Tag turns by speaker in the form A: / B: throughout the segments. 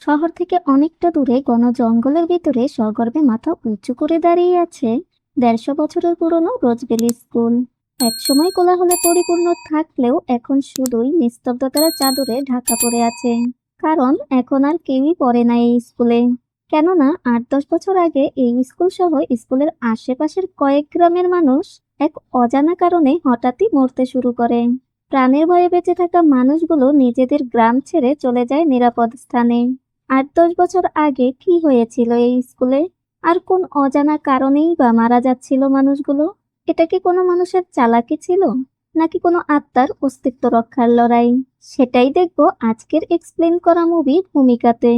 A: শহর থেকে অনেকটা দূরে ঘন জঙ্গলের ভিতরে সগর্বে মাথা উঁচু করে দাঁড়িয়ে আছে ১৫০ বছরের পুরনো রোজভ্যালি স্কুল। একসময় কোলাহলে পরিপূর্ণ থাকলেও এখন শুধুই নিস্তব্ধতার চাদরে ঢাকা পড়ে আছে। কারণ এখন আর কেউই পড়ে না এই স্কুলে। কেননা ৮-১০ বছর আগে এই স্কুল সহ স্কুলের আশেপাশের কয়েক গ্রামের মানুষ এক অজানা কারণে হঠাৎই মরতে শুরু করে। প্রাণের ভয়ে বেঁচে থাকা মানুষগুলো নিজেদের গ্রাম ছেড়ে চলে যায় নিরাপদ স্থানে। ৮-১০ বছর আগে কি হয়েছিল এই স্কুলে? আর কোন অজানা কারণেই বা মারা যাচ্ছিল মানুষগুলো? এটা কি কোনো মানুষের চালাকি ছিল, নাকি কোনো আত্মার অস্তিত্ব রক্ষার লড়াই? সেটাই দেখব আজকের এক্সপ্লেন করা মুভি ভূমিকাতে।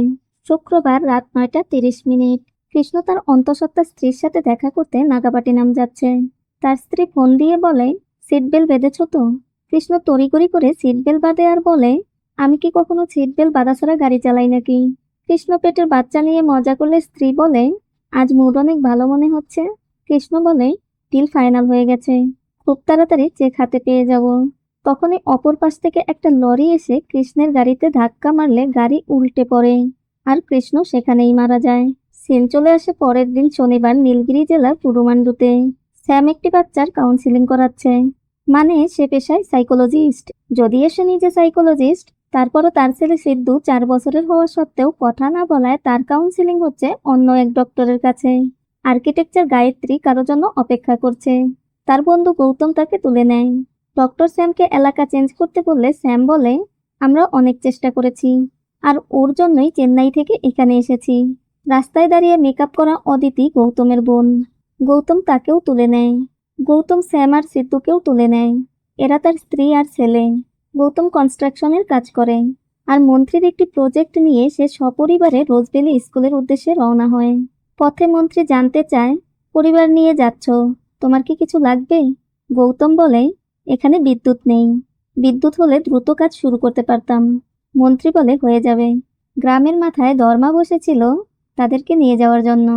A: শুক্রবার রাত ৯টা ৩০ মিনিট। কৃষ্ণ তার অন্তঃসত্ত্বা স্ত্রীর সাথে দেখা করতে নাগাপাটিনাম যাচ্ছে। তার স্ত্রী ফোন দিয়ে বলে, সিট বেল্ট বেঁধেছ তো? কৃষ্ণ তড়িঘড়ি করে সিট বেল্ট বাঁধে আর বলে, আমি কি কখনো সিট বেল্ট বাঁধা ছাড়া গাড়ি চালাই নাকি? কৃষ্ণ পেটের বাচ্চা নিয়ে মজা করলে স্ত্রী বলে, আজ মুড অনেক ভালো মনে হচ্ছে। কৃষ্ণ বলে, ডিল ফাইনাল হয়ে গেছে, খুব তাড়াতাড়ি চেক হাতে পেয়ে যাব। তখনই অপর পাশ থেকে একটা লরি এসে কৃষ্ণের গাড়িতে ধাক্কা মারলে গাড়ি উল্টে পড়ে আর কৃষ্ণ সেখানেই মারা যায়। সিন চলে আসে পরের দিন শনিবার নীলগিরি জেলার পুরুমান্ডুতে। স্যাম একটি বাচ্চার কাউন্সিলিং করাচ্ছে। মানে সে পেশায় সাইকোলজিস্ট। যদিও সে নিজে সাইকোলজিস্ট, তারপরও তার ছেলে সিদ্ধু ৪ বছরের হওয়া সত্ত্বেও কথা না বলায় তার কাউন্সিলিং হচ্ছে অন্য এক ডক্টরের কাছে। আর্কিটেকচার গায়ত্রী কারো জন্য অপেক্ষা করছে। তার বন্ধু গৌতম তাকে তুলে নেয়। ডক্টর স্যামকে এলাকা চেঞ্জ করতে বললে স্যাম বলে, আমরা অনেক চেষ্টা করেছি, আর ওর জন্যই চেন্নাই থেকে এখানে এসেছি। রাস্তায় দাঁড়িয়ে মেকআপ করা অদিতি গৌতমের বোন। গৌতম তাকেও তুলে নেয়। গৌতম স্যাম আর সিদ্ধুকেও তুলে নেয়। এরা তার স্ত্রী আর ছেলে। গৌতম কনস্ট্রাকশনের কাজ করে, আর মন্ত্রীর একটি প্রজেক্ট নিয়ে সে সপরিবারে রোজভ্যালি স্কুলের উদ্দেশ্যে রওনা হয়। পথে মন্ত্রী জানতে চায়, পরিবার নিয়ে যাচ্ছ, তোমার কি কিছু লাগবে? গৌতম বলে, এখানে বিদ্যুৎ নেই, বিদ্যুৎ হলে দ্রুত কাজ শুরু করতে পারতাম। মন্ত্রী বলে, হয়ে যাবে। গ্রামের মাথায় ধর্মা বসেছিল তাদেরকে নিয়ে যাওয়ার জন্য।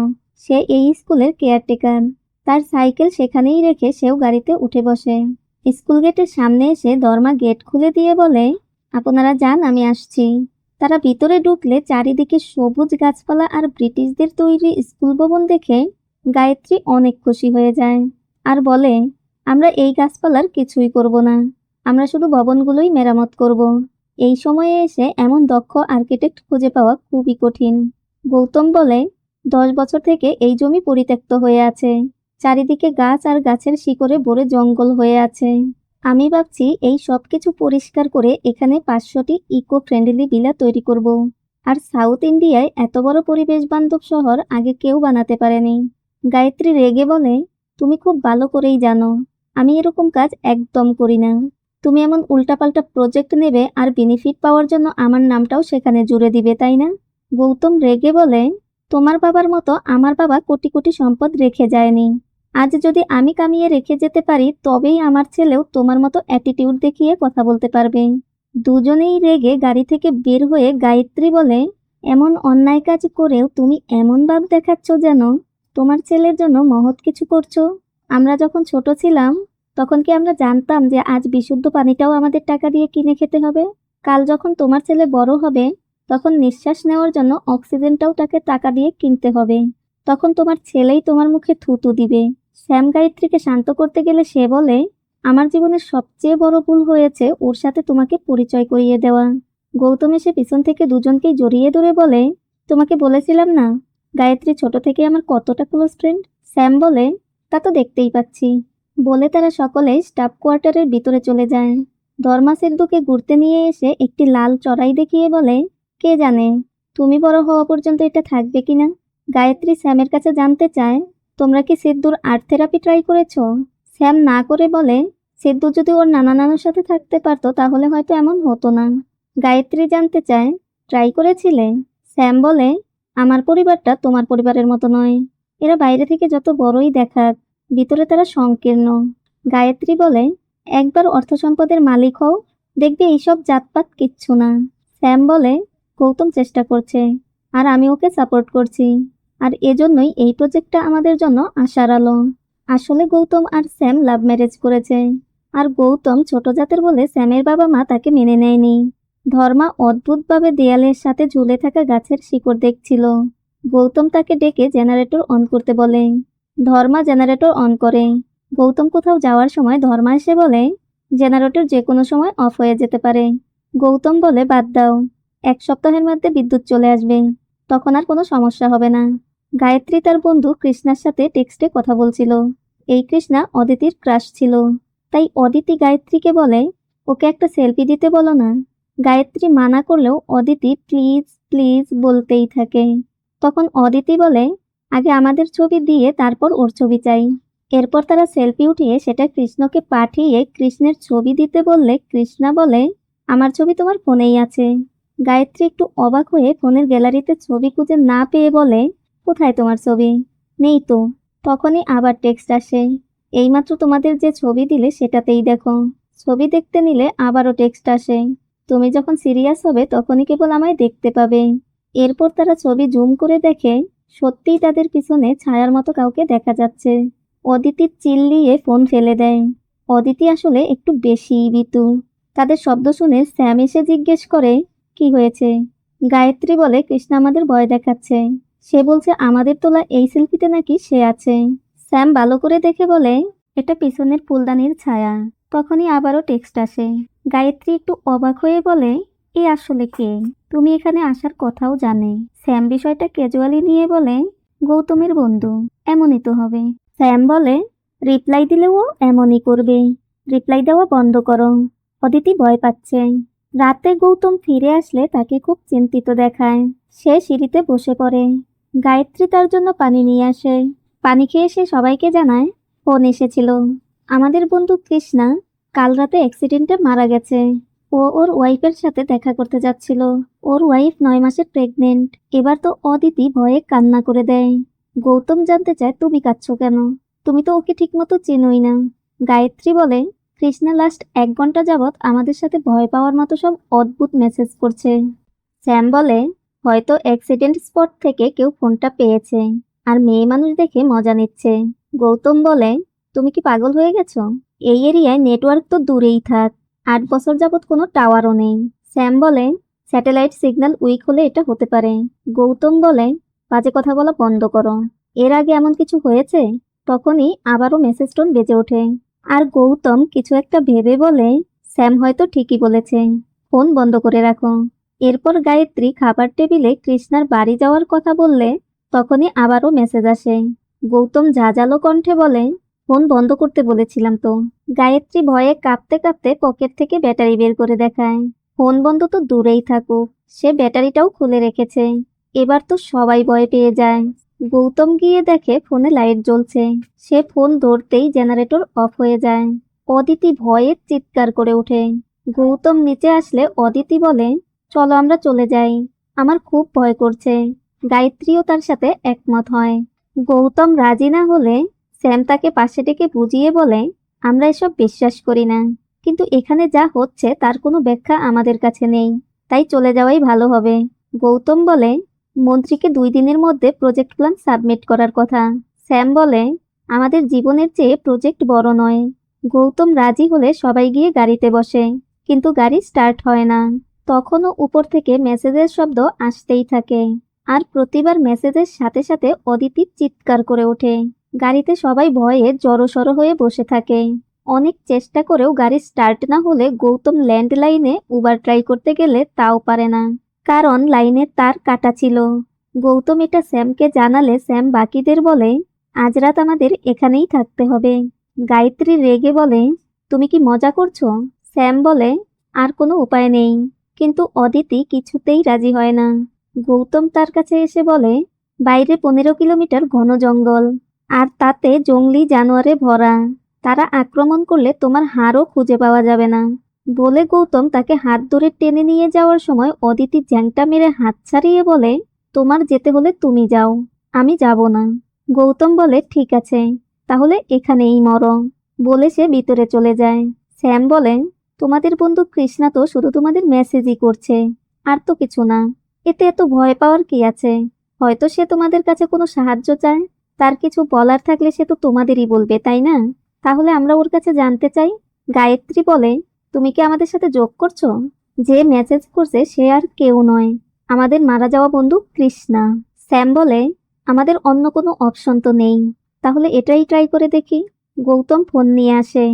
A: সে এই স্কুলের কেয়ারটেকার। তার সাইকেল সেখানেই রেখে সেও গাড়িতে উঠে বসে। স্কুল গেটের সামনে এসে ধর্মা গেট খুলে দিয়ে বলে, আপনারা যান, আমি আসছি। তারা ভিতরে ঢুকলে চারিদিকে সবুজ গাছপালা আর ব্রিটিশদের তৈরি স্কুল ভবন দেখে গায়ত্রী অনেক খুশি হয়ে যায় আর বলে, আমরা এই গাছপালার কিছুই করব না, আমরা শুধু ভবনগুলোই মেরামত করব। এই সময়ে এসে এমন দক্ষ আর্কিটেক্ট খুঁজে পাওয়া খুবই কঠিন। গৌতম বলে, ১০ বছর থেকে এই জমি পরিত্যক্ত হয়ে আছে, চারিদিকে গাছ আর গাছের শিকড়ে ভরে জঙ্গল হয়ে আছে। আমি ভাবছি এই সব কিছু পরিষ্কার করে এখানে ৫০০টি ইকো ফ্রেন্ডলি ভিলা তৈরি করব। আর সাউথ ইন্ডিয়ায় এত বড় পরিবেশ বান্ধব শহর আগে কেউ বানাতে পারেনি। গায়ত্রী রেগে বলে, তুমি খুব ভালো করেই জানো আমি এরকম কাজ একদম করি না। তুমি এমন উল্টাপাল্টা প্রজেক্ট নেবে আর বেনিফিট পাওয়ার জন্য আমার নামটাও সেখানে জুড়ে দিবে, তাই না? গৌতম রেগে বলে, তোমার বাবার মতো আমার বাবা কোটি কোটি সম্পদ রেখে যায়নি। আজ যদি আমি কামিয়ে রেখে যেতে পারি তবেই আমার ছেলেও তোমার মতো অ্যাটিটিউড দেখিয়ে কথা বলতে পারবে। দুজনেই রেগে গাড়ি থেকে বের হয়ে গায়ত্রী বলে, এমন অন্যায় কাজ করেও তুমি এমন ভাব দেখাচ্ছ যেন তোমার ছেলের জন্য মহৎ কিছু করছো। আমরা যখন ছোট ছিলাম তখন কি আমরা জানতাম যে আজ বিশুদ্ধ পানিটাও আমাদের টাকা দিয়ে কিনে খেতে হবে? কাল যখন তোমার ছেলে বড় হবে তখন নিঃশ্বাস নেওয়ার জন্য অক্সিজেনটাও তাকে টাকা দিয়ে কিনতে হবে। তখন তোমার ছেলেই তোমার মুখে থুতু দিবে। শ্যাম গায়ত্রীকে শান্ত করতে গেলে সে বলে, আমার জীবনের সবচেয়ে বড় ভুল হয়েছে ওর সাথে তোমাকে পরিচয় করিয়ে দেওয়া। গৌতম এসে পিছন থেকে দুজনকেই জড়িয়ে ধরে বলে, তোমাকে বলেছিলাম না গায়ত্রী ছোট থেকে আমার কতটা ক্লোজ ফ্রেন্ড? শ্যাম বলে, তা তো দেখতেই পাচ্ছি। বলে তারা সকলে স্টাফ কোয়ার্টারের ভিতরে চলে যায়। ধর্মা সিদ্ধুকে ঘুরতে নিয়ে এসে একটি লাল চড়াই দেখিয়ে বলে, কে জানে তুমি বড় হওয়া পর্যন্ত এটা থাকবে কিনা। গায়ত্রী শ্যামের কাছে জানতে চায়, তোমরা কি সিদ্ধুর আর্ট থেরাপি ট্রাই করেছো? শ্যাম না করে বলে, সিদ্ধু যদি ওর নানা নানুর সাথে থাকতে পারতো তাহলে হয়তো এমন হতো না। গায়ত্রী জানতে চায়, ট্রাই করেছিলে? শ্যাম বলে, আমার পরিবারটা তোমার পরিবারের মতো নয়। এরা বাইরে থেকে যত বড়ই দেখাক, ভিতরে তারা সংকীর্ণ। গায়ত্রী বলে, একবার অর্থ সম্পদের মালিক হও, দেখবে এইসব জাতপাত কিচ্ছু না। শ্যাম বলে, গৌতম চেষ্টা করছে আর আমি ওকে সাপোর্ট করছি, আর এজন্যই এই প্রজেক্টটা আমাদের জন্য আশার আলো। আসলে গৌতম আর স্যাম লাভ ম্যারেজ করেছে, আর গৌতম ছোট জাতের বলে স্যামের বাবা মা তাকে মেনে নেয়নি। ধর্মা অদ্ভুতভাবে দেয়ালের সাথে ঝুলে থাকা গাছের শিকড় দেখছিল। গৌতম তাকে ডেকে জেনারেটর অন করতে বলে। ধর্মা জেনারেটর অন করে। গৌতম কোথাও যাওয়ার সময় ধর্মা এসে বলে জেনারেটর যে কোনো সময় অফ হয়ে যেতে পারে। গৌতম বলে বাদ দাও, 1 সপ্তাহের মধ্যে বিদ্যুৎ চলে আসবে, তখন আর কোনো সমস্যা হবে না। গায়ত্রী তার বন্ধু কৃষ্ণার সাথে টেক্সটে কথা বলছিল। এই কৃষ্ণা অদিতির ক্রাশ ছিল। তাই অদিতি গায়ত্রীকে বলে ওকে একটা সেলফি দিতে বলো না। গায়ত্রী মানা করলেও অদিতি প্লিজ প্লিজ বলতেই থাকে। তখন অদিতি বলে আগে আমাদের ছবি দিয়ে তারপর ওর ছবি চাই। এরপর তারা সেলফি উঠিয়ে সেটা কৃষ্ণকে পাঠিয়ে কৃষ্ণের ছবি দিতে বললে কৃষ্ণা বলে আমার ছবি তোমার ফোনেই আছে। গায়ত্রী একটু অবাক হয়ে ফোনের গ্যালারিতে ছবি খুঁজে না পেয়ে বলে কোথায় তোমার ছবি? নেই তো। তখনই আবার টেক্সট আসে এইমাত্র তোমাদের যে ছবি দিলে সেটাতেই দেখো। ছবি দেখতে নিলে আবারও টেক্সট আসে তুমি যখন সিরিয়াস হবে তখনই কেবল আমায় দেখতে পাবে। এরপর তারা ছবি জুম করে দেখে সত্যিই তাদের পিছনে ছায়ার মতো কাউকে দেখা যাচ্ছে। অদিতি চিল্লিয়ে ফোন ফেলে দেয়। অদিতি আসলে একটু বেশিই ভীতু। তাদের শব্দ শুনে স্যাম এসে জিজ্ঞেস করে কি হয়েছে। গায়ত্রী বলে কৃষ্ণা আমাদের ভয় দেখাচ্ছে। সে বলছে আমাদের তোলা এই সেলফিতে নাকি সে আছে। স্যাম ভালো করে দেখে বলে এটা পিছনের ফুলদানির ছায়া। তখনই আবারও টেক্সট আসে। গায়ত্রী একটু অবাক হয়ে বলে এ আসলে কে? তুমি এখানে আসার কথাও জানে। স্যাম বিষয়টা ক্যাজুয়ালি নিয়ে বলে গৌতমের বন্ধু, এমনই তো হবে। স্যাম বলে রিপ্লাই দিলেও ও এমনই করবে, রিপ্লাই দেওয়া বন্ধ করো। অদিতি ভয় পাচ্ছে। রাতে গৌতম ফিরে আসলে তাকে খুব চিন্তিত দেখায়। সে সিঁড়িতে বসে পড়ে। গায়ত্রী তার জন্য পানি নিয়ে আসে। পানি খেয়ে সে সবাইকে জানায় ফোন এসেছিল। আমাদের বন্ধু কৃষ্ণা কাল রাতে অ্যাক্সিডেন্টে মারা গেছে। ও ওর ওয়াইফের সাথে দেখা করতে যাচ্ছিল। ওর ওয়াইফ 9 মাসের প্রেগনেন্ট। এবার তো অদিতি ভয়ে কান্না করে দেয়। গৌতম জানতে চায় তুমি কাঁদছো কেন? তুমি তো ওকে ঠিকমতো চেনোই না। গায়ত্রী বলে কৃষ্ণা লাস্ট 1 ঘন্টা যাবৎ আমাদের সাথে ভয় পাওয়ার মতো সব অদ্ভুত মেসেজ করছে। স্যাম বলে হয়তো অ্যাক্সিডেন্ট স্পট থেকে কেউ ফোনটা পেয়েছে আর মেয়ে মানুষ দেখে মজা নিচ্ছে। গৌতম বলে তুমি কি পাগল হয়ে গেছো? এই এরিয়ায় নেটওয়ার্ক তো দূরেই থাক, 8 বছর যাবৎ কোনো টাওয়ারও নেই। স্যাম বলে স্যাটেলাইট সিগন্যাল উইক হলে এটা হতে পারে। গৌতম বলে বাজে কথা বলা বন্ধ করো, এর আগে এমন কিছু হয়েছে? তখনই আবারও মেসেজ টোন বেজে ওঠে। আর গৌতম কিছু একটা ভেবে বলে স্যাম হয়তো ঠিকই বলেছে, ফোন বন্ধ করে রাখো। এরপর গায়ত্রী খাবার টেবিলে কৃষ্ণার বাড়ি যাওয়ার কথা বললে তখনই আবারও মেসেজ আসে। গৌতম ঝাঁঝালো কণ্ঠে বলে ফোন বন্ধ করতে বলেছিলাম তো। গায়ত্রী ভয়ে কাঁপতে কাঁপতে পকেট থেকে ব্যাটারি বের করে দেখায়। ফোন বন্ধ তো দূরেই থাকুক, সে ব্যাটারিটাও খুলে রেখেছে। এবার তো সবাই ভয় পেয়ে যায়। গৌতম গিয়ে দেখে ফোনে লাইট জ্বলছে। সে ফোন ধরতেই জেনারেটর অফ হয়ে যায়। অদিতি ভয়ে চিৎকার করে ওঠে। গৌতম নিচে আসলে অদিতি বলে চলো আমরা চলে যাই, আমার খুব ভয় করছে। গায়ত্রীও তার সাথে একমত হয়। গৌতম রাজি না হলে স্যাম তাকে পাশে ডেকে বুঝিয়ে বলে আমরা এসব বিশ্বাস করি না, কিন্তু এখানে যা হচ্ছে তার কোনো ব্যাখ্যা আমাদের কাছে নেই, তাই চলে যাওয়াই ভালো হবে। গৌতম বলে মন্ত্রীকে 2 দিনের মধ্যে প্রজেক্ট প্ল্যান সাবমিট করার কথা। স্যাম বলে আমাদের জীবনের চেয়ে প্রজেক্ট বড় নয়। গৌতম রাজি হলে সবাই গিয়ে গাড়িতে বসে, কিন্তু গাড়ি স্টার্ট হয় না। তখনও উপর থেকে মেসেজের শব্দ আসতেই থাকে। আর প্রতিবার মেসেজের সাথে সাথে অদিতি চিৎকার করে ওঠে। গাড়িতে সবাই ভয়ে জড়সড় হয়ে বসে থাকে। অনেক চেষ্টা করেও গাড়ি স্টার্ট না হলে গৌতম ল্যান্ডলাইনে উবার ট্রাই করতে গেলে তাও পারে না, কারণ লাইনের তার কাটা ছিল। গৌতম এটা স্যামকে জানালে স্যাম বাকিদের বলে আজ রাত আমাদের এখানেই থাকতে হবে। গায়ত্রী রেগে বলে তুমি কি মজা করছো? স্যাম বলে আর কোনো উপায় নেই, কিন্তু অদিতি কিছুতেই রাজি হয় না। গৌতম তার কাছে এসে বলে বাইরে 15 কিলোমিটার ঘন জঙ্গল, আর তাতে জংলি জানোয়ারে ভরা। তারা আক্রমণ করলে তোমার হাড়ও খুঁজে পাওয়া যাবে না। বলে গৌতম তাকে হাত ধরে টেনে নিয়ে যাওয়ার সময় অদিতি জ্যাংটা মেরে হাত ছাড়িয়ে বলে তোমার যেতে হলে তুমি যাও, আমি যাব না। গৌতম বলে ঠিক আছে, তাহলে এখানেই মরো। বলে সে ভিতরে চলে যায়। স্যাম বলে তোমাদের বন্ধু কৃষ্ণা তো শুধু তোমাদের মেসেজই করছে, আর তো কিছু না। এতে এত ভয় পাওয়ার কি আছে? হয়তো সে তোমাদের কাছে কোনো সাহায্য চায়। তার কিছু বলার থাকলে সে তো তোমাদেরই বলবে, তাই না? তাহলে আমরা ওর কাছে জানতে চাই। গায়ত্রী বলে তুমি কি আমাদের সাথে যোগ করছো? যে মেসেজ করছে সে আর কেউ নয়, আমাদের মারা যাওয়া বন্ধু কৃষ্ণা। স্যাম বলে, আমাদের অন্য কোনো অপশন তো নেই, তাহলে এটাই ট্রাই করে দেখি। গৌতম ফোন নিয়ে আসে।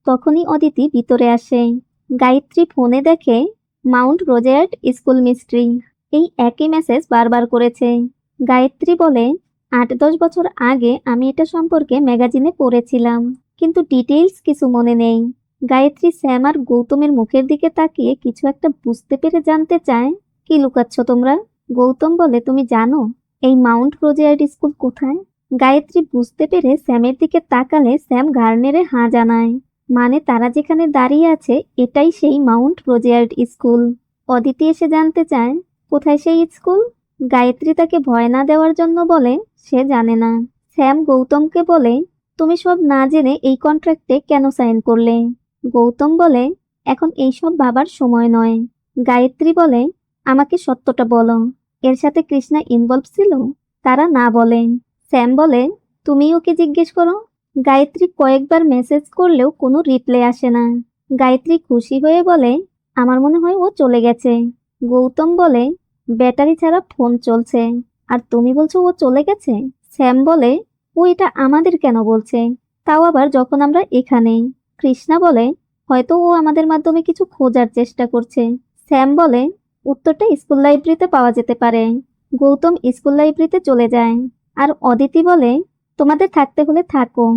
A: তখনই অদিতি ভিতরে আসে। গায়ত্রী ফোনে দেখে মাউন্ট রোজেয়ার্ড স্কুল মিস্ট্রি। এই একই মেসেজ বারবার করেছে। গায়ত্রী বলে, 8-10 বছর আগে আমি এটা সম্পর্কে ম্যাগাজিনে পড়েছিলাম, কিন্তু ডিটেইলস কিছু মনে নেই। গায়ত্রী স্যাম আর গৌতমের মুখের দিকে তাকিয়ে কিছু একটা বুঝতে পেরে জানতে চায়, কি লুকাচ্ছ তোমরা? গৌতম বলে, তুমি জানো এই মাউন্ট রোজেয়ার্ড স্কুল কোথায়? গায়ত্রী বুঝতে পেরে স্যামের দিকে তাকালে স্যাম ঘাড় নেড়ে হাঁ জানায়, মানে তারা যেখানে দাঁড়িয়ে আছে এটাই সেই মাউন্ট রোজেয়ার্ড স্কুল। অদিতি এসে জানতে চায়, কোথায় সেই স্কুল? গায়ত্রী তাকে ভয় না দেওয়ার জন্য বলে সে জানে না। স্যাম গৌতমকে বলে, তুমি সব না জেনে এই কন্ট্রাক্টে কেন সাইন করলে? গৌতম বলে, এখন এইসব ভাবার সময় নয়। গায়ত্রী বলে, আমাকে সত্যটা বলো, এর সাথে কৃষ্ণা ইনভলভ ছিল? তারা না বলে। স্যাম বলে, তুমি ওকে জিজ্ঞেস করো। গায়ত্রী কয়েকবার মেসেজ করলেও কোনো রিপ্লাই আসে না। গায়ত্রী খুশি হয়ে বলে, আমার মনে হয় ও চলে গেছে। গৌতম বলে, ব্যাটারি ছাড়া ফোন চলছে, আর তুমি বলছো ও চলে গেছে? স্যাম বলে, ও এটা আমাদের কেন বলছে, তাও আবার যখন আমরা এখানে? কৃষ্ণা বলে, হয়তো ও আমাদের মাধ্যমে কিছু খোঁজার চেষ্টা করছে। স্যাম বলে, উত্তরটা স্কুল লাইব্রেরিতে পাওয়া যেতে পারে। গৌতম স্কুল লাইব্রেরিতে চলে যায়। আর অদিতি বলে, তোমাদের থাকতে হলে থাকো,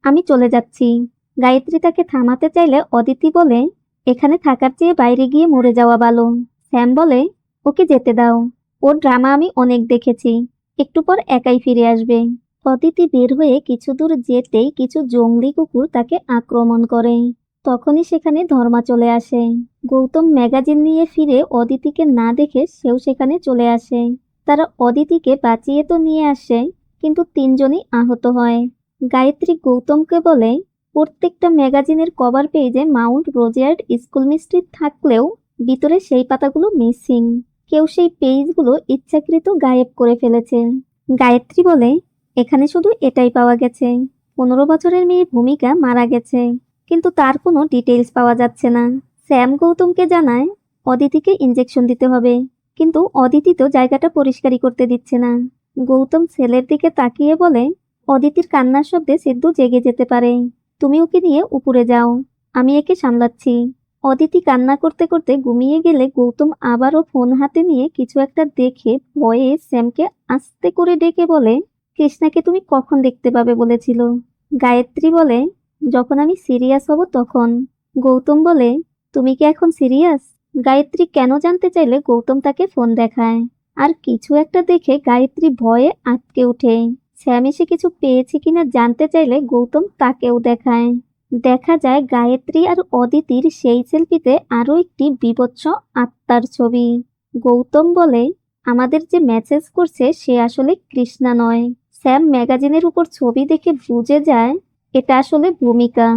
A: আমি চলে যাচ্ছি। গায়ত্রী তাকে থামাতে চাইলে অদিতি বলে, এখানে থাকার চেয়ে বাইরে গিয়ে মরে যাওয়া ভালো। স্যাম বলে, ওকে যেতে দাও, ওর ড্রামা আমি অনেক দেখেছি, একটু পর একাই ফিরে আসবে। অদিতি বের হয়ে কিছু দূর যেতেই কিছু জংলি কুকুর তাকে আক্রমণ করে। তখনই সেখানে ধর্মা চলে আসে। গৌতম ম্যাগাজিন নিয়ে ফিরে অদিতিকে না দেখে সেও সেখানে চলে আসে। তারা অদিতিকে বাঁচিয়ে তো নিয়ে আসে, কিন্তু তিনজনই আহত হয়। গায়ত্রী গৌতমকে বলে, প্রত্যেকটা ম্যাগাজিনের কভার পেজে মাউন্ট রোজেয়ার্ড স্কুল মিস্ট্রি থাকলেও ভিতরে সেই পাতাগুলো মিসিং। কেউ সেই পেজগুলো ইচ্ছাকৃত গায়েব করে ফেলেছে। গায়ত্রী বলে, এখানে শুধু এটাই পাওয়া গেছে, 15 বছরের মেয়ে ভূমিকা মারা গেছে, কিন্তু তার কোনো ডিটেইলস পাওয়া যাচ্ছে না। স্যাম গৌতমকে জানায় অদিতিকে ইনজেকশন দিতে হবে, কিন্তু অদিতি তো জায়গাটা পরিষ্কারই করতে দিচ্ছে না। গৌতম ছেলের দিকে তাকিয়ে বলে, অদিতির কান্নার শব্দে সিদ্ধু জেগে যেতে পারে, তুমি ওকে নিয়ে উপরে যাও, আমি একে সামলাচ্ছি। অদিতি কান্না করতে করতে ঘুমিয়ে গেলে গৌতম আবারও ফোন হাতে নিয়ে কিছু একটা দেখে ভয়ে স্যামকে আস্তে করে ডেকে বলে, কৃষ্ণাকে তুমি কখন দেখতে পাবে বলেছিল? গায়ত্রী বলে, যখন আমি সিরিয়াস হব তখন। গৌতম বলে, তুমি কি এখন সিরিয়াস? গায়ত্রী কেন জানতে চাইলে গৌতম তাকে ফোন দেখায়। আর কিছু একটা দেখে গায়ত্রী ভয়ে আটকে ওঠে। স্যাম এসে কিছু পেয়েছে কিনা জানতে চাইলে গৌতম তাকেও দেখায়। দেখা যায় গায়ত্রী আর অদিতির সেই সেলফিতে আরো একটি বীভৎস আত্মার ছবি। গৌতম বলে, আমাদের যে মেসেজ করছে সে আসলে কৃষ্ণা নয়। স্যাম ম্যাগাজিনের উপর ছবি দেখে বুঝে যায় এটা আসলে ভূমিকা।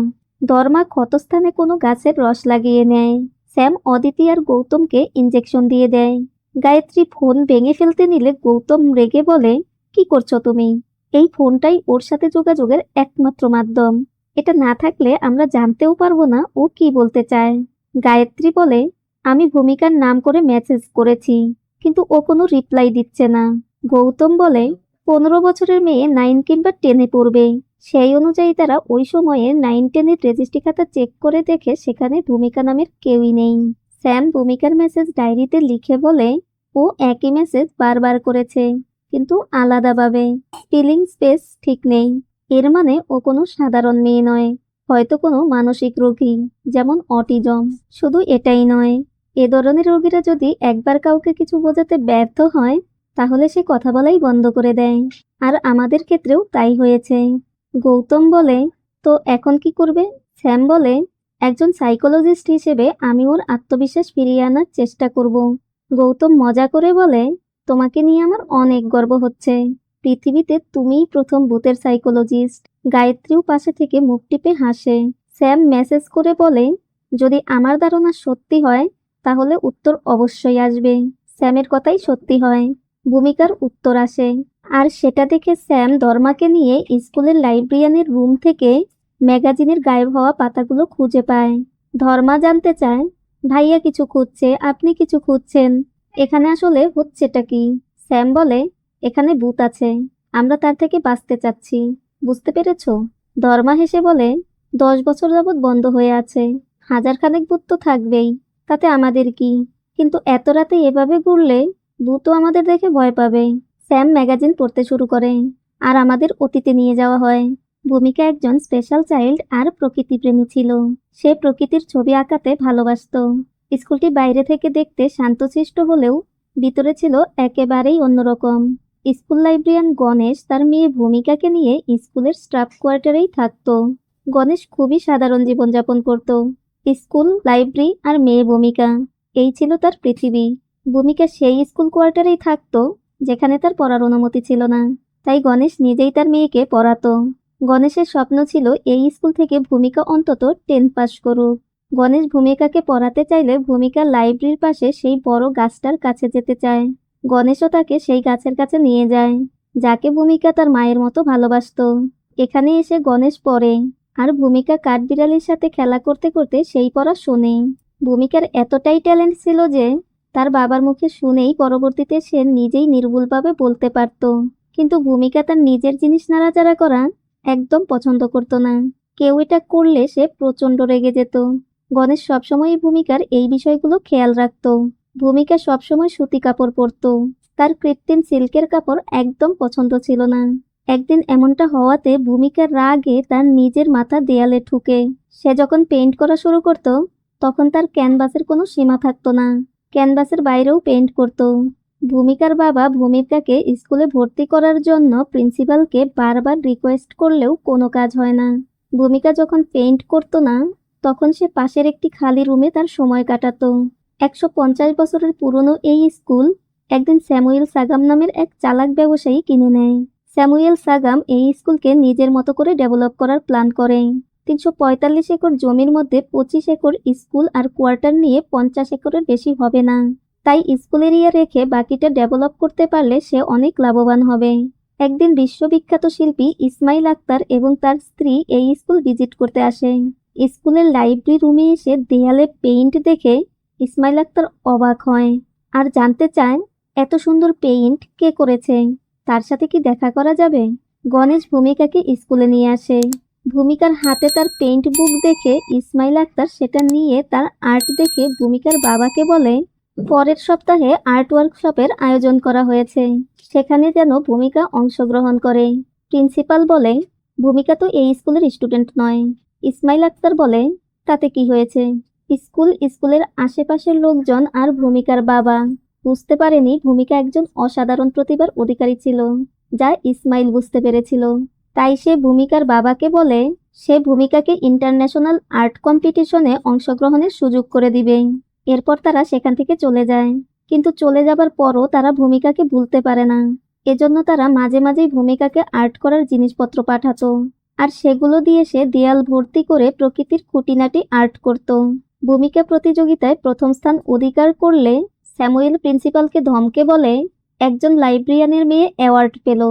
A: ধর্মা ক্ষতস্থানে কোনো গাছের রস লাগিয়ে নেয়। স্যাম অদিতি আর গৌতমকে ইনজেকশন দিয়ে দেয়। গায়ত্রী ফোন ভেঙে ফেলতে নিলে গৌতম রেগে বলে, কি করছো তুমি? এই ফোনটাই ওর সাথে যোগাযোগের একমাত্র মাধ্যম, এটা না থাকলে আমরা জানতেও পারবো না ও কি বলতে চায়। গায়ত্রী বলে, আমি ভূমিকার নাম করে মেসেজ করেছি, কিন্তু ও কোনো রিপ্লাই দিচ্ছে না। গৌতম বলে, 15 বছরের মেয়ে 9 কিংবা 10-এ পড়বে, সেই অনুযায়ী তারা ওই সময়ে 9-10-এর রেজিস্ট্রি খাতা চেক করে দেখে সেখানে ভূমিকা নামের কেউই নেই। স্যাম ভূমিকার মেসেজ ডায়েরিতে লিখে বলে, ও একই মেসেজ বারবার করেছে, কিন্তু আলাদাভাবে, স্পেলিং স্পেস ঠিক নেই। এর মানে ও কোনো সাধারণ মেয়ে নয়, হয়তো কোনো মানসিক রোগী, যেমন অটিজম। শুধু এটাই নয়, এ ধরনের রোগীরা যদি একবার কাউকে কিছু বোঝাতে ব্যর্থ হয় তাহলে সে কথা বলাই বন্ধ করে দেয়, আর আমাদের ক্ষেত্রেও তাই হয়েছে। গৌতম বলে, তো এখন কি করবে? স্যাম বলে, একজন সাইকোলজিস্ট হিসেবে আমি ওর আত্মবিশ্বাস ফিরিয়ে আনার চেষ্টা করব। গৌতম মজা করে বলে, তোমাকে নিয়ে আমার অনেক গর্ব হচ্ছে, পৃথিবীতে তুমিই প্রথম ভূতের সাইকোলজিস্ট। গায়ত্রীও পাশে থেকে মুখ টিপে হাসে। স্যাম মেসেজ করে বলে, যদি আমার ধারণা সত্যি হয় তাহলে উত্তর অবশ্যই আসবে। স্যামের কথাই সত্যি হয়, ভূমিকার উত্তর আসে। আর সেটা দেখে স্যাম ধর্মাকে নিয়ে স্কুলের লাইব্রেরিয়ানের রুম থেকে ম্যাগাজিনের গায়েব হওয়া পাতাগুলো খুঁজে পায়। ধর্মা জানতে চায়, ভাইয়া কিছু খুঁজছে, আপনি কিছু খুঁজছেন, এখানে আসলে হচ্ছেটা কি? স্যাম বলে, এখানে ভূত আছে, আমরা তার থেকে বাঁচতে চাচ্ছি, বুঝতে পেরেছো? ধর্মা হেসে বলে, 10 বছর যাবৎ বন্ধ হয়ে আছে, হাজার খানেক ভূত তো থাকবেই, তাতে আমাদের কি? কিন্তু এত রাতে এভাবে ঘুরলে ভূতও আমাদের দেখে ভয় পাবে। স্যাম ম্যাগাজিন পড়তে শুরু করে, আর আমাদের অতীতে নিয়ে যাওয়া হয়। ভূমিকা একজন স্পেশাল চাইল্ড আর প্রকৃতিপ্রেমী ছিল। সে প্রকৃতির ছবি আঁকাতে ভালোবাসতো। স্কুলটি বাইরে থেকে দেখতে শান্তশিষ্ট হলেও ভিতরে ছিল একেবারেই অন্যরকম। স্কুল লাইব্রেরিয়ান গণেশ তার মেয়ে ভূমিকাকে নিয়ে স্কুলের স্টাফ কোয়ার্টারেই থাকতো। গণেশ খুবই সাধারণ জীবনযাপন করত। স্কুল, লাইব্রেরি আর মেয়ে ভূমিকা, এই ছিল তার পৃথিবী। ভূমিকা সেই স্কুল কোয়ার্টারেই থাকতো যেখানে তার পড়ার অনুমতি ছিল না, তাই গণেশ নিজেই তার মেয়েকে পড়াতো। গণেশের স্বপ্ন ছিল এই স্কুল থেকে ভূমিকা অন্তত 10 পাস করুক। গণেশ ভূমিকাকে পড়াতে চাইলে ভূমিকা লাইব্রেরির পাশে সেই বড় গাছটার কাছে যেতে চায়। গণেশও তাকে সেই গাছের কাছে নিয়ে যায়, যাকে ভূমিকা তার মায়ের মতো ভালোবাসতো। এখানে এসে গণেশ পড়ে, আর ভূমিকা কাঠবিড়ালির সাথে খেলা করতে করতে সেই পড়া শোনে। ভূমিকার এতটাই ট্যালেন্ট ছিল যে তার বাবার মুখে শুনেই পরবর্তীতে সে নিজেই নির্ভুলভাবে বলতে পারত। কিন্তু ভূমিকা তার নিজের জিনিস নাড়াচাড়া করা একদম পছন্দ করতো না। কেউ এটা করলে সে প্রচণ্ড রেগে যেত। গণেশ সবসময় ভূমিকার এই বিষয়গুলো খেয়াল রাখত। ভূমিকা সবসময় সুতি কাপড় পরতো, তার কৃত্রিম সিল্কের কাপড় একদম পছন্দ ছিল না। একদিন এমনটা হওয়াতে ভূমিকার রাগে তার নিজের মাথা দেয়ালে ঠুকে। সে যখন পেইন্ট করা শুরু করত তখন তার ক্যানভাসের কোনো সীমা থাকতো না, ক্যানভাসের বাইরেও পেইন্ট করত। ভূমিকার বাবা ভূমিকাকে স্কুলে ভর্তি করার জন্য প্রিন্সিপালকে বারবার রিকোয়েস্ট করলেও কোনো কাজ হয় না। ভূমিকা যখন পেইন্ট করতো না তখন সে পাশের একটি খালি রুমে তার সময় কাটাতো। 150 বছরের পুরনো এই স্কুল একদিন স্যামুয়েল সাগাম নামের এক চালাক ব্যবসায়ী কিনে নেয়। স্যামুয়েল সাগাম এই স্কুলকে নিজের মতো করে ডেভেলপ করার প্ল্যান করে। 345 একর জমির মধ্যে 25 একর স্কুল আর কোয়ার্টার নিয়ে 50 একরের বেশি হবে না। তাই স্কুল এরিয়া রেখে বাকিটা ডেভেলপ করতে পারলে সে অনেক লাভবান হবে। একদিন বিশ্ববিখ্যাত শিল্পী ইসমাইল আক্তার এবং তার স্ত্রী এই স্কুল ভিজিট করতে আসে। স্কুলের লাইব্রেরি রুমে এসে দেয়ালে পেইন্ট দেখে ইসমাইল আক্তার অবাক হয় আর জানতে চায় এত সুন্দর পেইন্ট কে করেছে, তার সাথে কি দেখা করা যাবে? গণেশ ভূমিকাকে স্কুলে নিয়ে আসে। ভূমিকার হাতে তার পেইন্ট বুক দেখে ইসমাইল আক্তার সেটা নিয়ে তার আর্ট দেখে ভূমিকার বাবাকে বলে, পরের সপ্তাহে আর্ট ওয়ার্কশপের আয়োজন করা হয়েছে, সেখানে যেন ভূমিকা অংশগ্রহণ করে। প্রিন্সিপাল বলে, ভূমিকা তো এই স্কুলের স্টুডেন্ট নয়। ইসমাইল আক্তার বলে, তাতে কি হয়েছে? স্কুলের আশেপাশের লোকজন আর ভূমিকার বাবা বুঝতে পারেনি ভূমিকা একজন অসাধারণ প্রতিভার অধিকারী ছিল, যা ইসমাইল বুঝতে পেরেছিল। তাই সে ভূমিকার বাবাকে বলে সে ভূমিকাকে ইন্টারন্যাশনাল আর্ট কম্পিটিশনে অংশগ্রহণের সুযোগ করে দিবে। এরপর তারা সেখান থেকে চলে যায়, কিন্তু চলে যাবার পরও তারা ভূমিকাকে ভুলতে পারে না। এজন্য তারা মাঝে মাঝেই ভূমিকাকে আর্ট করার জিনিসপত্র পাঠাতো, আর সেগুলো দিয়ে সে দেয়াল ভর্তি করে প্রকৃতির খুঁটিনাটি আর্ট করত। ভূমিকা প্রতিযোগিতায় প্রথম স্থান অধিকার করলে স্যামুয়েল প্রিন্সিপালকে ধমকে বলে, একজন লাইব্রেরিয়ানের মেয়ে অ্যাওয়ার্ড পেল,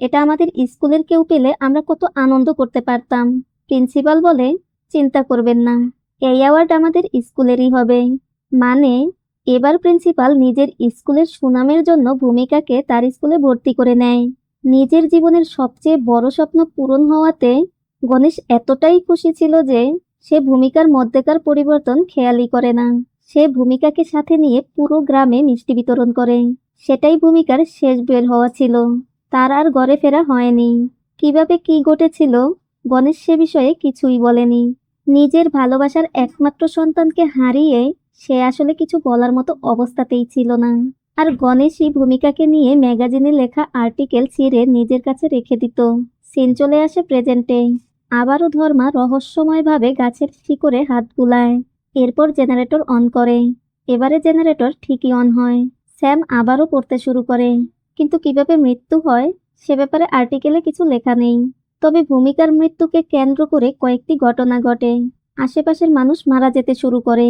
A: এটা আমাদের স্কুলের কেউ পেলে আমরা কত আনন্দ করতে পারতাম। প্রিন্সিপাল বলে, চিন্তা করবেন না, এই অ্যাওয়ার্ড আমাদের স্কুলেরই হবে। মানে এবার প্রিন্সিপাল নিজের স্কুলের সুনামের জন্য ভূমিকাকে তার স্কুলে ভর্তি করে নেয়। নিজের জীবনের সবচেয়ে বড় স্বপ্ন পূরণ হওয়াতে গণেশ এতটাই খুশি ছিল যে সে ভূমিকার মধ্যেকার পরিবর্তন খেয়ালই করে না। সে ভূমিকাকে সাথে নিয়ে পুরো গ্রামে মিষ্টি বিতরণ করে। সেটাই ভূমিকার শেষ বের হওয়া ছিল, তার আর ঘরে ফেরা হয়নি। কিভাবে কি ঘটেছিল গণেশ সে বিষয়ে কিছুই বলেনি। নিজের ভালোবাসার একমাত্র সন্তানকে হারিয়ে সে আসলে কিছু বলার মতো অবস্থাতেই ছিল না। আর গণেশই ভূমিকাকে নিয়ে ম্যাগাজিনে লেখা আর্টিকেল ছিঁড়ে নিজের কাছে রেখে দিত। সিন চলে আসে প্রেজেন্টে। আবারও ধর্মা রহস্যময়ভাবে গাছের শিকড়ে হাত বুলায়, এরপর জেনারেটর অন করে। এবারে জেনারেটর ঠিকই অন হয়। স্যাম আবারও পড়তে শুরু করে, কিন্তু কিভাবে মৃত্যু হয় সে ব্যাপারে আর্টিকেলে কিছু লেখা নেই। তবে ভূমিকার মৃত্যুকে কেন্দ্র করে কয়েকটি ঘটনা ঘটে। আশেপাশের মানুষ মারা যেতে শুরু করে,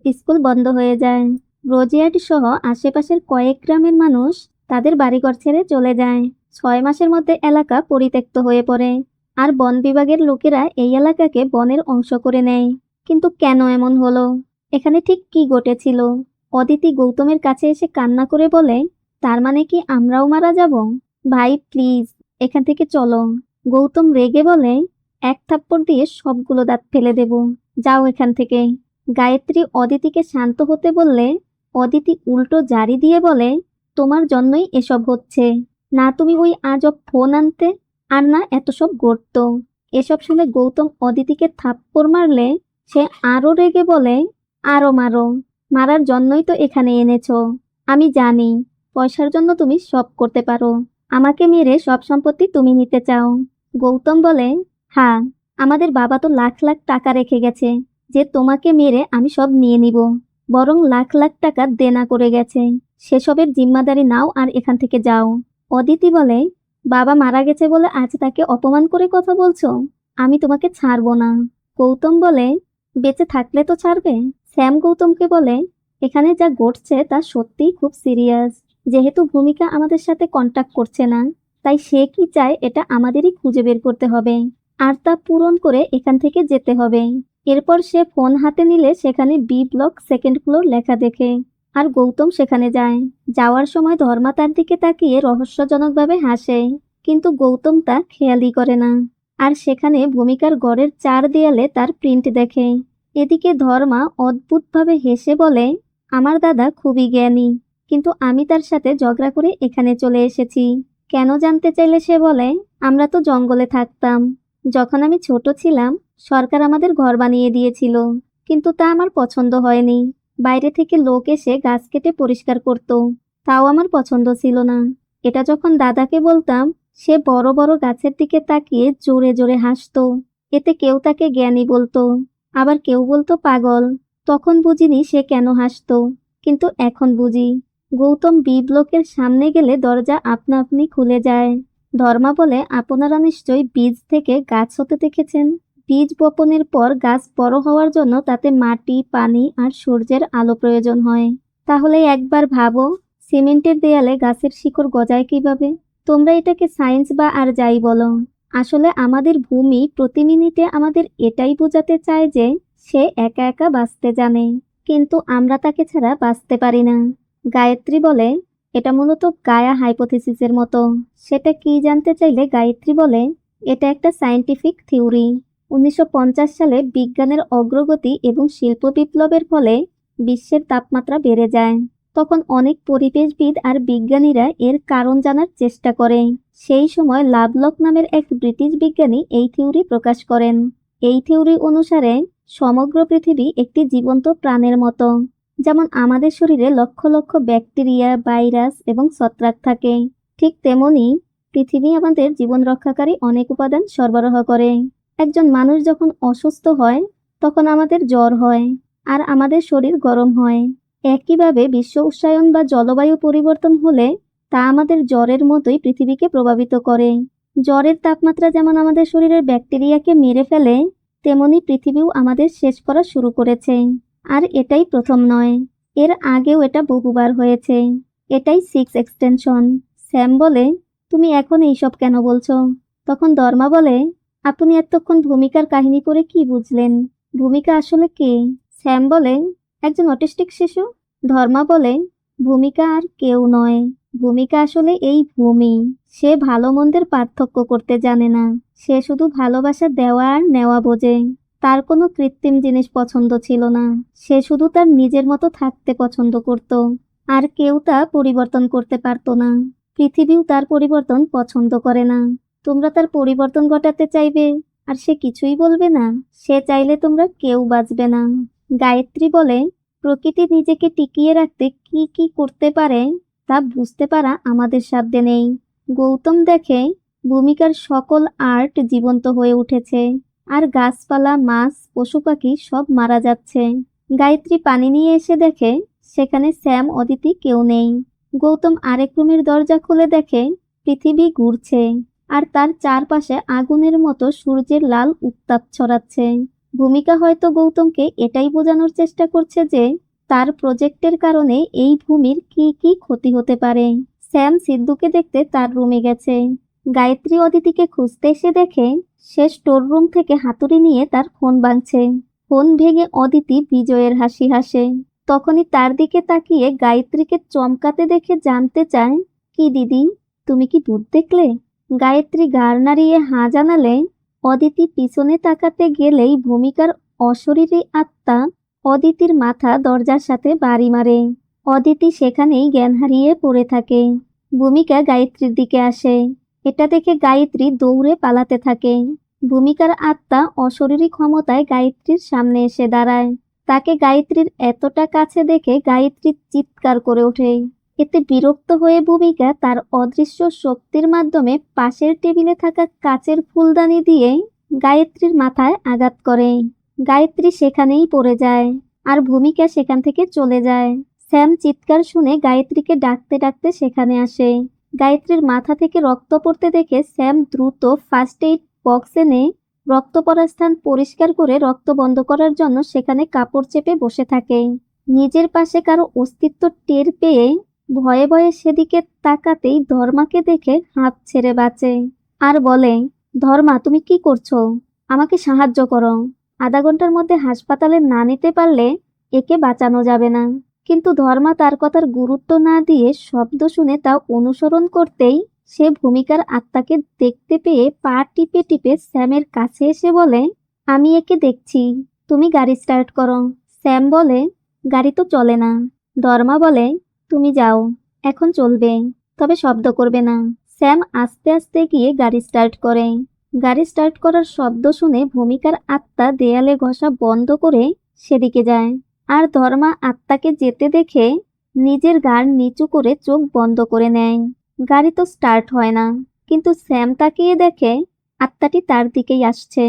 A: স্কুল বন্ধ হয়ে যায়। রোজিয়ার্ড সহ আশেপাশের কয়েক গ্রামের মানুষ তাদের বাড়িঘর ছেড়ে চলে যায়। 6 মাসের মধ্যে এলাকা পরিত্যক্ত হয়ে পড়ে, আর বন বিভাগের লোকেরা এই এলাকাকে বনের অংশ করে নেয়। কিন্তু কেন এমন হলো? এখানে ঠিক কি ঘটেছিল? অদিতি গৌতমের কাছে এসে কান্না করে বলে, তার মানে কি আমরাও মারা যাব? ভাই প্লিজ, এখান থেকে চলো। গৌতম রেগে বলে, এক থাপ্পড় দিয়ে সবগুলো দাঁত ফেলে দেব, যাও এখান থেকে। গায়ত্রী অদিতিকে শান্ত হতে বললে অদিতি উল্টো জারি দিয়ে বলে, তোমার জন্যই এসব হচ্ছে। না তুমি ওই আজব ফোন আনতে, আর না এত সব গড়ত। এসব শুনে গৌতম অদিতিকে থাপ্পড় মারলে সে আরো রেগে বলে, আরো মারো, মারার জন্যই তো এখানে এনেছো। আমি জানি পয়সার জন্য তুমি সব করতে পারো, আমাকে মেরে সব সম্পত্তি তুমি নিতে চাও। গৌতম বলে, হ্যাঁ, আমাদের বাবা তো লাখ লাখ টাকা রেখে গেছে যে তোমাকে মেরে আমি সব নিয়ে নিব, বরং লাখ লাখ টাকা দেনা করে গেছে। সেসবের জিম্মাদারি নাও আর এখান থেকে যাও। অদিতি বলে, বাবা মারা গেছে বলে আজ তাকে অপমান করে কথা বলছো? আমি তোমাকে ছাড়বো না। গৌতম বলে, বেঁচে থাকলে তো ছাড়বে। স্যাম গৌতমকে বলে, এখানে যা ঘটছে তা সত্যিই খুব সিরিয়াস। যেহেতু ভূমিকা আমাদের সাথে কন্টাক্ট করছে না, তাই সে কি চায় এটা আমাদেরই খুঁজে বের করতে হবে, আর তা পূরণ করে এখান থেকে যেতে হবে। এরপর সে ফোন হাতে নিলে সেখানে বি ব্লক সেকেন্ড ফ্লোর লেখা দেখে, আর গৌতম সেখানে যায়। যাওয়ার সময় ধর্মা তার দিকে তাকিয়ে রহস্যজনকভাবে হাসে, কিন্তু গৌতম তা খেয়ালই করে না। আর সেখানে ভূমিকার ঘরের চার দেয়ালে তার প্রিন্ট দেখে। এদিকে ধর্মা অদ্ভুতভাবে হেসে বলে, আমার দাদা খুবই জ্ঞানী, কিন্তু আমি তার সাথে ঝগড়া করে এখানে চলে এসেছি। কেন জানতে চাইলে সে বলে, আমরা তো জঙ্গলে থাকতাম। যখন আমি ছোট ছিলাম সরকার আমাদের ঘর বানিয়ে দিয়েছিল, কিন্তু তা আমার পছন্দ হয়নি। বাইরে থেকে লোক এসে গাছ কেটে পরিষ্কার করত, তাও আমার পছন্দ ছিল না। এটা যখন দাদাকে বলতাম, সে বড় বড় গাছের দিকে তাকিয়ে জোরে জোরে হাসতো। এতে কেউ তাকে জ্ঞানী বলতো, আবার কেউ বলতো পাগল। তখন বুঝিনি সে কেন হাসতো, কিন্তু এখন বুঝি। গৌতম বি ব্লকের সামনে গেলে দরজা আপনা আপনি খুলে যায়। ধর্মা বলে, আপনারা নিশ্চয়ই বীজ থেকে গাছ হতে দেখেছেন। বীজ বপনের পর গাছ বড় হওয়ার জন্য তাতে মাটি, পানি আর সূর্যের আলো প্রয়োজন হয়। তাহলে একবার ভাবো, সিমেন্টের দেয়ালে গাছের শিকড় গজায় কিভাবে? তোমরা এটাকে সায়েন্স বা আর যাই বলো, আসলে আমাদের ভূমি প্রতি মিনিটে আমাদের এটাই বোঝাতে চায় যে সে একা একা বাঁচতে জানে, কিন্তু আমরা তাকে ছাড়া বাঁচতে পারি না। গায়ত্রী বলে, এটা মূলত গায়া হাইপোথিসিসের মতো। সেটা কি জানতে চাইলে গায়ত্রী বলে, এটা একটা সায়েন্টিফিক থিওরি। 1950 সালে বিজ্ঞানের অগ্রগতি এবং শিল্প বিপ্লবের ফলে বিশ্বের তাপমাত্রা বেড়ে যায়। তখন অনেক পরিবেশবিদ আর বিজ্ঞানীরা এর কারণ জানার চেষ্টা করে। সেই সময় লাভলক নামের এক ব্রিটিশ বিজ্ঞানী এই থিওরি প্রকাশ করেন। এই থিওরি অনুসারে সমগ্র পৃথিবী একটি জীবন্ত প্রাণের মতো। যেমন আমাদের শরীরে লক্ষ লক্ষ ব্যাকটেরিয়া, ভাইরাস এবং ছত্রাক থাকে, ঠিক তেমনি পৃথিবী আমাদের জীবন রক্ষাকারী অনেক উপাদান সরবরাহ করে। একজন মানুষ যখন অসুস্থ হয় তখন আমাদের জ্বর হয়, আর আমাদের শরীর গরম হয়। একইভাবে বিশ্ব উষ্ণায়ন বা জলবায়ু পরিবর্তন হলে তা আমাদের জ্বরের মতোই পৃথিবীকে প্রভাবিত করে। জ্বরের তাপমাত্রা যেমন আমাদের শরীরের ব্যাকটেরিয়াকে মেরে ফেলে, তেমনি পৃথিবীও আমাদের শেষ করা শুরু করেছে। আর এটাই প্রথম নয়, এর আগেও এটা বহুবার হয়েছে। এটাই সিক্স এক্সটেনশন। স্যাম বলে, তুমি এখন এইসব কেন বলছো? তখন ধর্মা বলে, আপনি এতক্ষণ ভূমিকার কাহিনী পড়ে কি বুঝলেন? ভূমিকা আসলে কে? স্যাম বলে, একজন অটিস্টিক শিশু। ধর্মা বলে, ভূমিকা আর কেউ নয়, ভূমিকা আসলে এই ভূমি। সে ভালো মন্দের পার্থক্য করতে জানে না, সে শুধু ভালোবাসা দেওয়া আর নেওয়া বোঝে। তার কোনো কৃত্রিম জিনিস পছন্দ ছিল না, সে শুধু তার নিজের মতো থাকতে পছন্দ করত, আর কেউ তা পরিবর্তন করতে পারত না। পৃথিবীও তার পরিবর্তন পছন্দ করে না। তোমরা তার পরিবর্তন ঘটাতে চাইবে আর সে কিছুই বলবে না। সে চাইলে তোমরা কেউ বাঁচবে না। গায়ত্রী বলে, প্রকৃতি নিজেকে টিকিয়ে রাখতে কি কি করতে পারে তা বুঝতে পারা আমাদের সাধ্যে নেই। গৌতম দেখে ভূমিকার সকল আর্ট জীবন্ত হয়ে উঠেছে, আর গাছপালা, মাছ, পশু পাখি সব মারা যাচ্ছে। গায়ত্রী পানি নিয়ে এসে দেখে সেখানে স্যাম, অদিতি কেউ নেই। গৌতম আরেক রুমের দরজা খুলে দেখে পৃথিবী ঘুরছে, আর তার চারপাশে আগুনের মতো সূর্যের লাল উত্তাপ ছড়াচ্ছে। ভূমিকা হয়তো গৌতমকে এটাই বোঝানোর চেষ্টা করছে যে তার প্রজেক্টের কারণে এই ভূমির কি কি ক্ষতি হতে পারে। স্যাম সিদ্ধুকে দেখতে তার রুমে গেছে। গায়ত্রী অদিতিকে খুঁজতে এসে দেখে সে স্টোর রুম থেকে হাতুড়ি নিয়ে তার ফোন ভাঙছে। ফোন ভেঙে অদিতি বিজয়ের হাসি হাসে। তখনই তার দিকে তাকিয়ে গায়ত্রীকে চমকাতে দেখে জানতে চায়, কি দিদি, তুমি কি ভূত দেখলে? গায়ত্রী ঘাড় নাড়িয়ে হাঁ জানালে। অদিতি পিছনে তাকাতে গেলেই ভূমিকার অশরীরী আত্মা অদিতির মাথা দরজার সাথে বাড়ি মারে। অদিতি সেখানেই জ্ঞান হারিয়ে পড়ে থাকে। ভূমিকা গায়ত্রীর দিকে আসে। এটা দেখে গায়ত্রী দৌড়ে পালাতে থাকে। ভূমিকার আত্মা অশরীরী ক্ষমতায় গায়ত্রীর সামনে এসে দাঁড়ায়। তাকে গায়ত্রীর এতটা কাছে দেখে গায়ত্রী চিৎকার করে ওঠে। এতে বিরক্ত হয়ে ভূমিকা তার অদৃশ্য শক্তির মাধ্যমে পাশের টেবিলে থাকা কাচের ফুলদানি দিয়ে গায়ত্রীর মাথায় আঘাত করে। গায়ত্রী সেখানেই পড়ে যায়, আর ভূমিকা সেখান থেকে চলে যায়। স্যাম চিৎকার শুনে গায়ত্রীকে ডাকতে ডাকতে সেখানে আসে। গায়ত্রীর মাথা থেকে রক্ত পড়তে দেখে স্যাম দ্রুত ফার্স্ট এইড বক্স এনে রক্ত পড়ার স্থান পরিষ্কার করে রক্ত বন্ধ করার জন্য সেখানে কাপড় চেপে বসে থাকে। নিজের পাশে কারো অস্তিত্ব টের পেয়ে ভয়ে ভয়ে সেদিকে তাকাতেই ধর্মাকে দেখে হাঁপ ছেড়ে বাঁচে, আর বলে, ধর্মা, তুমি কি করছো? আমাকে সাহায্য করো। আধা ঘন্টার মধ্যে হাসপাতালে না নিতে পারলে একে বাঁচানো যাবে না। কিন্তু ধর্মা তার কথার গুরুত্ব না দিয়ে শব্দ শুনে তা অনুসরণ করতেই সে ভূমিকার আত্মাকে দেখতে পেয়ে পা টিপে টিপে স্যামের কাছে এসে বলে, আমি একে দেখছি, তুমি গাড়ি স্টার্ট করো। স্যাম বলে, গাড়ি তো চলে না। ধর্মা বলে, তুমি যাও, এখন চলবে, তবে শব্দ করবে না। স্যাম আস্তে আস্তে গিয়ে গাড়ি স্টার্ট করে। গাড়ি স্টার্ট করার শব্দ শুনে ভূমিকার আত্মা দেয়ালে ঘষা বন্ধ করে সেদিকে যায়, আর ধর্মা আত্মাকে যেতে দেখে নিজের ঘাড় নিচু করে চোখ বন্ধ করে নেয়। গাড়ি তো স্টার্ট হয় না, কিন্তু স্যাম তাকিয়ে দেখে আত্মাটি তার দিকেই আসছে।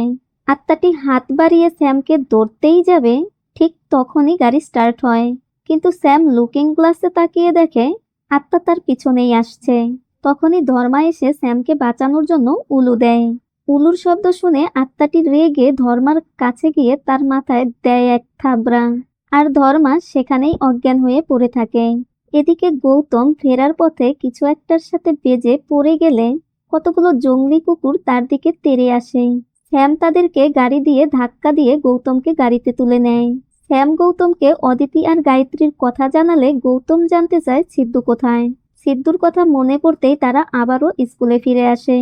A: আত্মাটি হাত বাড়িয়ে স্যামকে ধরতেই যাবে, ঠিক তখনই গাড়ি স্টার্ট হয়। কিন্তু স্যাম লুকিং গ্লাসে তাকিয়ে দেখে আত্মা তার পিছনেই আসছে। তখনই ধর্মা এসে স্যামকে বাঁচানোর জন্য উলু দেয়। উলুর শব্দ শুনে আত্মাটি রেগে ধর্মার কাছে গিয়ে তার মাথায় দেয় এক থাবড়া, আর ধর্মা সেখানেই অজ্ঞান হয়ে পড়ে থাকে। এদিকে গৌতম ফেরার পথে কিছু একটার সাথে বেজে পড়ে গেলে কতগুলো জংলি কুকুর তার দিকে তেড়ে আসে। স্যাম তাদেরকে গাড়ি দিয়ে ধাক্কা দিয়ে গৌতমকে গাড়িতে তুলে নেয়। শ্যাম গৌতমকে অদিতি আর গায়ত্রীর কথা জানালে গৌতম জানতে চায় সিদ্ধু কোথায়। সিদ্ধুর কথা মনে পড়তেই তারা আবারও স্কুলে ফিরে আসে।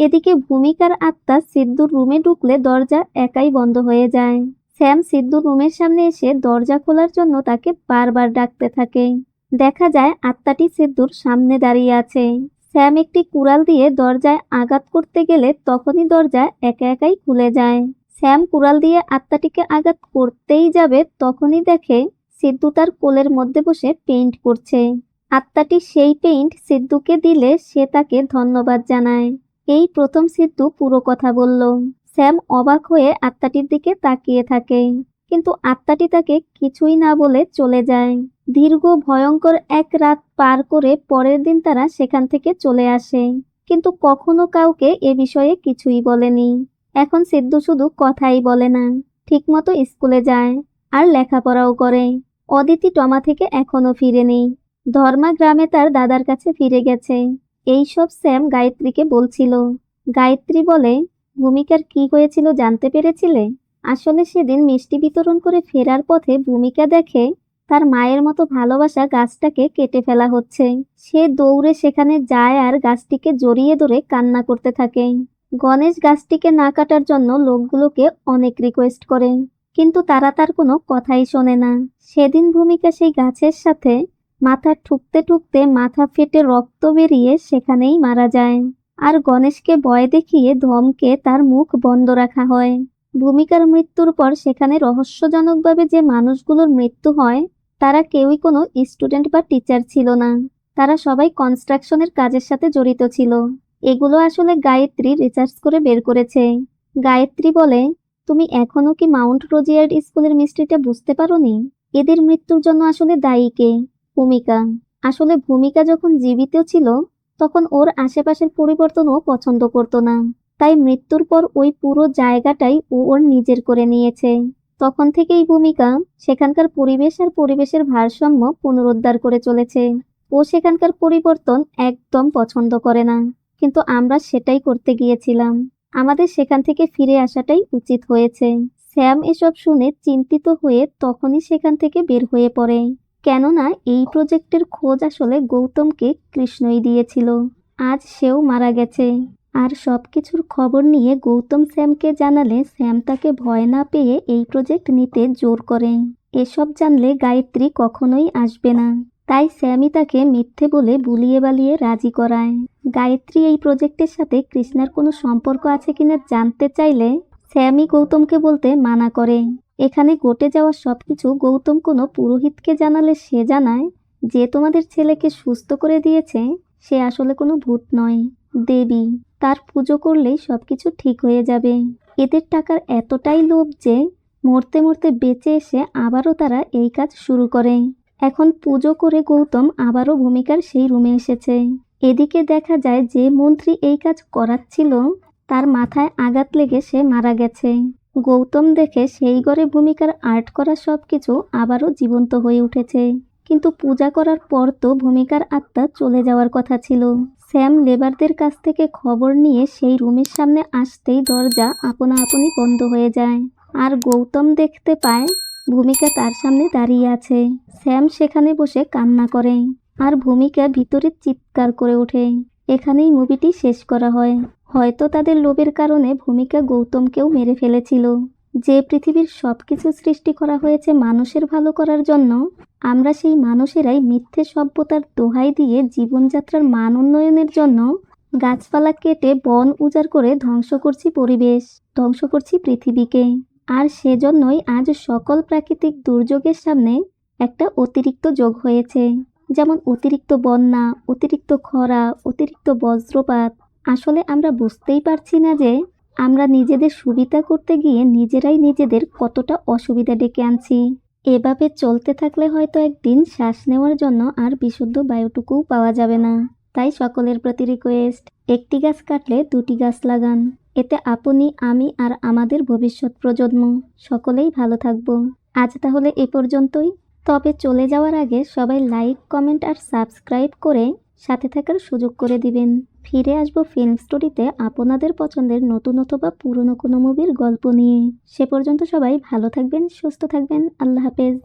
A: এদিকে ভূমিকার আত্মা সিদ্ধুর রুমে ঢুকলে দরজা একাই বন্ধ হয়ে যায়। শ্যাম সিদ্ধুর রুমের সামনে এসে দরজা খোলার জন্য তাকে বারবার ডাকতে থাকে। দেখা যায় আত্মাটি সিদ্ধুর সামনে দাঁড়িয়ে আছে। শ্যাম একটি কুড়াল দিয়ে দরজায় আঘাত করতে গেলে তখনই দরজা একা একাই খুলে যায়। শ্যাম কুড়াল দিয়ে আত্মাটিকে আঘাত করতেই যাবে, তখনই দেখে সিদ্ধু তার কোলের মধ্যে বসে পেইন্ট করছে। আত্মাটি সেই পেইন্ট সিদ্ধুকে দিলে সে তাকে ধন্যবাদ জানায়। এই প্রথম সিদ্ধু পুরো কথা বলল। শ্যাম অবাক হয়ে আত্মাটির দিকে তাকিয়ে থাকে, কিন্তু আত্মাটি তাকে কিছুই না বলে চলে যায়। দীর্ঘ ভয়ঙ্কর এক রাত পার করে পরের দিন তারা সেখান থেকে চলে আসে, কিন্তু কখনো কাউকে এ বিষয়ে কিছুই বলেনি। এখন সিদ্ধু শুধু কথাই বলে না, ঠিকমতো স্কুলে যায় আর লেখাপড়াও করে। অদিতি টমা থেকে এখনো ফিরেনি। ধর্মা গ্রামে তার দাদার কাছে ফিরে গেছে। এইসব স্যাম গায়ত্রীকে বলছিল। গায়ত্রী বলে, ভূমিকার কি হয়েছিল জানতে পেরেছিলে? আসলে সেদিন মিষ্টি বিতরণ করে ফেরার পথে ভূমিকা দেখে তার মায়ের মতো ভালোবাসা গাছটাকে কেটে ফেলা হচ্ছে। সে দৌড়ে সেখানে যায় আর গাছটিকে জড়িয়ে ধরে কান্না করতে থাকে। গণেশ গাছটিকে না কাটার জন্য লোকগুলোকে অনেক রিকোয়েস্ট করে, কিন্তু তারা তার কোনো কথাই শোনে না। সেদিন ভূমিকা সেই গাছের সাথে মাথা ঠুকতে ঠুকতে মাথা ফেটে রক্ত বেরিয়ে সেখানেই মারা যায়। আর গণেশকে ভয় দেখিয়ে ধমকে তার মুখ বন্ধ রাখা হয়। ভূমিকার মৃত্যুর পর সেখানে রহস্যজনকভাবে যে মানুষগুলোর মৃত্যু হয় তারা কেউই কোনো স্টুডেন্ট বা টিচার ছিল না। তারা সবাই কনস্ট্রাকশনের কাজের সাথে জড়িত ছিল। এগুলো আসলে গায়ত্রী রিসার্চ করে বের করেছে। গায়ত্রী বলে, তুমি এখনো কি মাউন্ট রোজিয়ার্ড স্কুলের মিস্ট্রিটা বুঝতে পারোনি? এদের মৃত্যুর জন্য আসলে দায়ী কে? ভূমিকা। আসলে ভূমিকা যখন জীবিত ছিল তখন ওর আশেপাশের পরিবর্তনও পছন্দ করতো না, তাই মৃত্যুর পর ওই পুরো জায়গাটাই ও ওর নিজের করে নিয়েছে। তখন থেকেই ভূমিকা সেখানকার পরিবেশ আর পরিবেশের ভারসাম্য পুনরুদ্ধার করে চলেছে। ও সেখানকার পরিবর্তন একদম পছন্দ করে না, কিন্তু আমরা সেটাই করতে গিয়েছিলাম। আমাদের সেখান থেকে ফিরে আসাটাই উচিত হয়েছে। স্যাম এসব শুনে চিন্তিত হয়ে তখনই সেখান থেকে বের হয়ে পড়ে। কেননা এই প্রজেক্টের খোঁজ আসলে গৌতমকে কৃষ্ণই দিয়েছিল। আজ সেও মারা গেছে। আর সবকিছুর খবর নিয়ে গৌতম স্যামকে জানালে স্যাম তাকে ভয় না পেয়ে এই প্রজেক্ট নিতে জোর করে। এসব জানলে গায়ত্রী কখনোই আসবে না। তাই স্যামই তাকে মিথ্যে বলে বুলিয়ে বালিয়ে রাজি করায়। গায়ত্রী এই প্রজেক্টের সাথে কৃষ্ণার কোনো সম্পর্ক আছে কিনা জানতে চাইলে স্যামই গৌতমকে বলতে মানা করে। এখানে ঘটে যাওয়া সবকিছু গৌতম কোনো পুরোহিতকে জানালে সে জানায় যে তোমাদের ছেলেকে সুস্থ করে দিয়েছে সে আসলে কোনো ভূত নয়, দেবী। তার পুজো করলেই সবকিছু ঠিক হয়ে যাবে। এদের টাকার এতটাই লোভ যে মরতে মরতে বেঁচে এসে আবারও তারা এই কাজ শুরু করে। এখন পুজো করে গৌতম আবারও ভূমিকার সেই রুমে এসেছে। এদিকে দেখা যায় যে মন্ত্রী এই কাজ করাচ্ছিল তার মাথায় আঘাত লেগে সে মারা গেছে। গৌতম দেখে সেই ঘরে ভূমিকার আর্ট করা সবকিছু আবারও জীবন্ত হয়ে উঠেছে। কিন্তু পূজা করার পর তো ভূমিকার আত্মা চলে যাওয়ার কথা ছিল। স্যাম লেবারদের কাছ থেকে খবর নিয়ে সেই রুমের সামনে আসতেই দরজা আপনা আপনি বন্ধ হয়ে যায়। আর গৌতম দেখতে পায় ভূমিকা তার সামনে দাঁড়িয়ে আছে। স্যাম সেখানে বসে কান্না করে আর ভূমিকা ভিতরে চিৎকার করে ওঠে। এখানেই মুভিটি শেষ করা হয়। হয়তো তাদের লোভের কারণে ভূমিকা গৌতমকেও মেরে ফেলেছিল। যে পৃথিবীর সবকিছু সৃষ্টি করা হয়েছে মানুষের ভালো করার জন্য, আমরা সেই মানুষেরাই মিথ্যে সভ্যতার দোহাই দিয়ে জীবনযাত্রার মান উন্নয়নের জন্য গাছপালা কেটে বন উজাড় করে ধ্বংস করছি পরিবেশ, ধ্বংস করছি পৃথিবীকে। আর সেজন্যই আজ সকল প্রাকৃতিক দুর্যোগের সামনে একটা অতিরিক্ত যোগ হয়েছে। যেমন অতিরিক্ত বন্যা, অতিরিক্ত খরা, অতিরিক্ত বজ্রপাত। আসলে আমরা বুঝতেই পারছি না যে আমরা নিজেদের সুবিধা করতে গিয়ে নিজেরাই নিজেদের কতটা অসুবিধা ডেকে আনছি। এভাবে চলতে থাকলে হয়তো একদিন শ্বাস নেওয়ার জন্য আর বিশুদ্ধ বায়ুটুকুও পাওয়া যাবে না। তাই সকলের প্রতি রিকোয়েস্ট, একটি গাছ কাটলে দুটি গাছ লাগান। এতে আপনি, আমি আর আমাদের ভবিষ্যৎ প্রজন্ম সকলেই ভালো থাকব। আজ তাহলে এ পর্যন্তই। তবে চলে যাওয়ার আগে সবাই লাইক, কমেন্ট আর সাবস্ক্রাইব করে সাথে থাকার সুযোগ করে দিবেন। ফিরে আসবো ফিল্ম স্টোরিতে আপনাদের পছন্দের নতুন অথবা পুরনো কোনো মুভির গল্প নিয়ে। সে পর্যন্ত সবাই ভালো থাকবেন, সুস্থ থাকবেন। আল্লাহ হাফেজ।